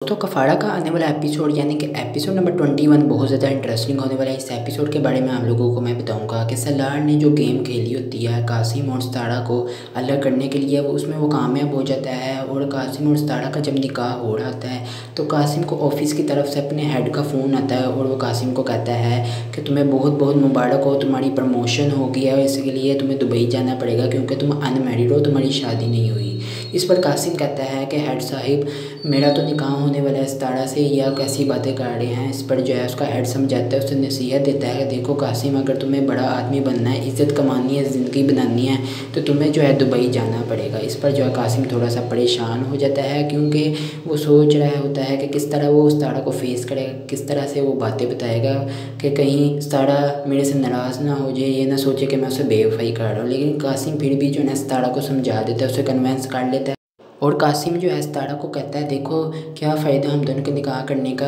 दोस्तों कफाड़ा का आने वाला एपिसोड यानी कि एपिसोड नंबर 21 बहुत ज़्यादा इंटरेस्टिंग होने वाला है। इस एपिसोड के बारे में आप लोगों को मैं बताऊंगा कि सलार ने जो गेम खेली होती है कासिम और सतारा को अलग करने के लिए उसमें वो कामयाब हो जाता है। और कासिम और सतारा का जब निकाह हो रहा होता है तो कासिम को ऑफिस की तरफ से अपने हेड का फ़ोन आता है और वो कासिम को कहता है कि तुम्हें बहुत बहुत मुबारक हो, तुम्हारी प्रमोशन हो गया है, इसके लिए तुम्हें दुबई जाना पड़ेगा क्योंकि तुम अनमैरिड हो, तुम्हारी शादी नहीं हुई। इस पर कासिम कहता है कि हेड साहिब मेरा तो निकाह होने वाला है सतारा से, या कैसी बातें कर रहे हैं। इस पर जो है उसका हेड समझाता है, उसे नसीहत देता है कि देखो कासिम, अगर तुम्हें बड़ा आदमी बनना है, इज़्ज़त कमानी है, ज़िंदगी बनानी है तो तुम्हें जो है दुबई जाना पड़ेगा। इस पर जो है कासिम थोड़ा सा परेशान हो जाता है क्योंकि वो सोच रहा होता है कि किस तरह वो सतारा को फेस करेगा, किस तरह से वो बातें बताएगा कि कहीं सतारा मेरे से नाराज़ ना हो जाए, ये ना सोचे कि मैं उसे बेवफाई कर रहा हूँ। लेकिन कासिम फिर भी जो है सतारा को समझा देता है, उसे कन्वेंस कर लेता है। और कासिम जो है सतारा को कहता है देखो क्या फ़ायदा हम दोनों के निकाह करने का,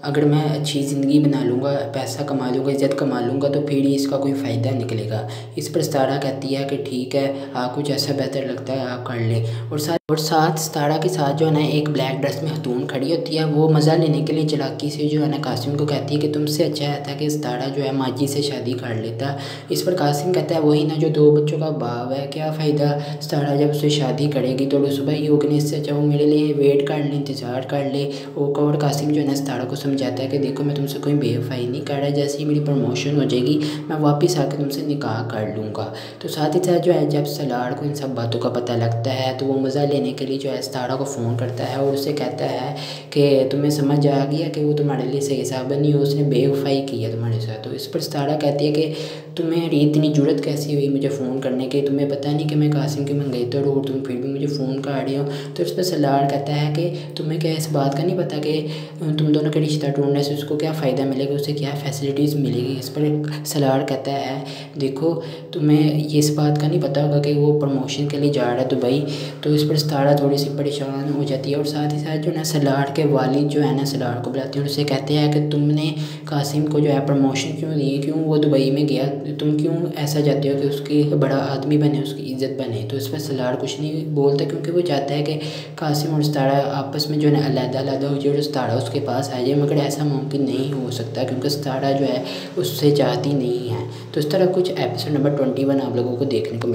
अगर मैं अच्छी ज़िंदगी बना लूँगा, पैसा कमा लूँगा, इज़्ज़त कमा लूँगा तो फिर ही इसका कोई फ़ायदा निकलेगा। इस पर सतारा कहती है कि ठीक है, आपको जैसा बेहतर लगता है आप कर लें। और साथ सतारा के साथ जो है ना एक ब्लैक ड्रेस में खतून खड़ी होती है। वो मज़ा लेने के लिए चालाकी से जो है ना कासिम को कहती है कि तुमसे अच्छा था कि सतारा जो है माजी से शादी कर लेता। इस पर कासिम कहता है वही ना जो 2 बच्चों का बाप है, क्या फ़ायदा सतारा जब उससे शादी करेगी तो सुबह ही होगी, इससे अच्छा वो मेरे लिए वेट कर ले, इंतज़ार कर ले। और कासिम जो है ना सतारा को समझाता है कि देखो मैं तुमसे कोई बेवफाई नहीं कर रहा, जैसे ही मेरी प्रमोशन हो जाएगी मैं वापस आकर तुमसे निकाह कर लूँगा। तो साथ ही साथ जो है जब सलार को इन सब बातों का पता लगता है तो वो मज़ा लेने के लिए जो है सतारा को फ़ोन करता है और उससे कहता है कि तुम्हें समझ आ गया कि वो तुम्हारे लिए सही साबित नहीं हो, उसने बेवफाई की है तुम्हारे साथ। तो इस पर सतारा कहती है कि तुम्हें इतनी जुर्रत कैसी हुई मुझे फ़ोन करने की, तुम्हें पता नहीं कि मैं कासिम की मंगेतर हूँ और तुम फिर भी मुझे फ़ोन कर रही हो। तो इस पर सलार कहता है कि तुम्हें क्या इस बात का नहीं पता कि तुम दोनों का रिश्ता टूटने से उसको क्या फ़ायदा मिलेगा, उसे क्या फैसिलिटीज़ मिलेगी। इस पर सलार कहता है देखो तुम्हें ये इस बात का नहीं पता होगा कि वो प्रमोशन के लिए जा रहा है दुबई। तो इस पर सतारा थोड़ी सी परेशान हो जाती है। और साथ ही साथ जो है सलार के वालिद जो है ना सलार को बुलाते हैं और उससे कहते हैं कि तुमने कासिम को जो है प्रमोशन क्यों दी, क्यों वो दुबई में गया, तुम क्यों ऐसा चाहते हो कि उसकी बड़ा आदमी बने, उसकी इज़्ज़त बने। तो इस पर सलार कुछ नहीं बोलता क्योंकि वो चाहता है कि कासिम और सतारा आपस में जो है ना अलग हो जाए और सतारा उसके पास आ जाए, मगर ऐसा मुमकिन नहीं हो सकता क्योंकि सतारा जो है उससे चाहती नहीं है। तो इस तरह कुछ एपिसोड नंबर 21 आप लोगों को देखने को मिले।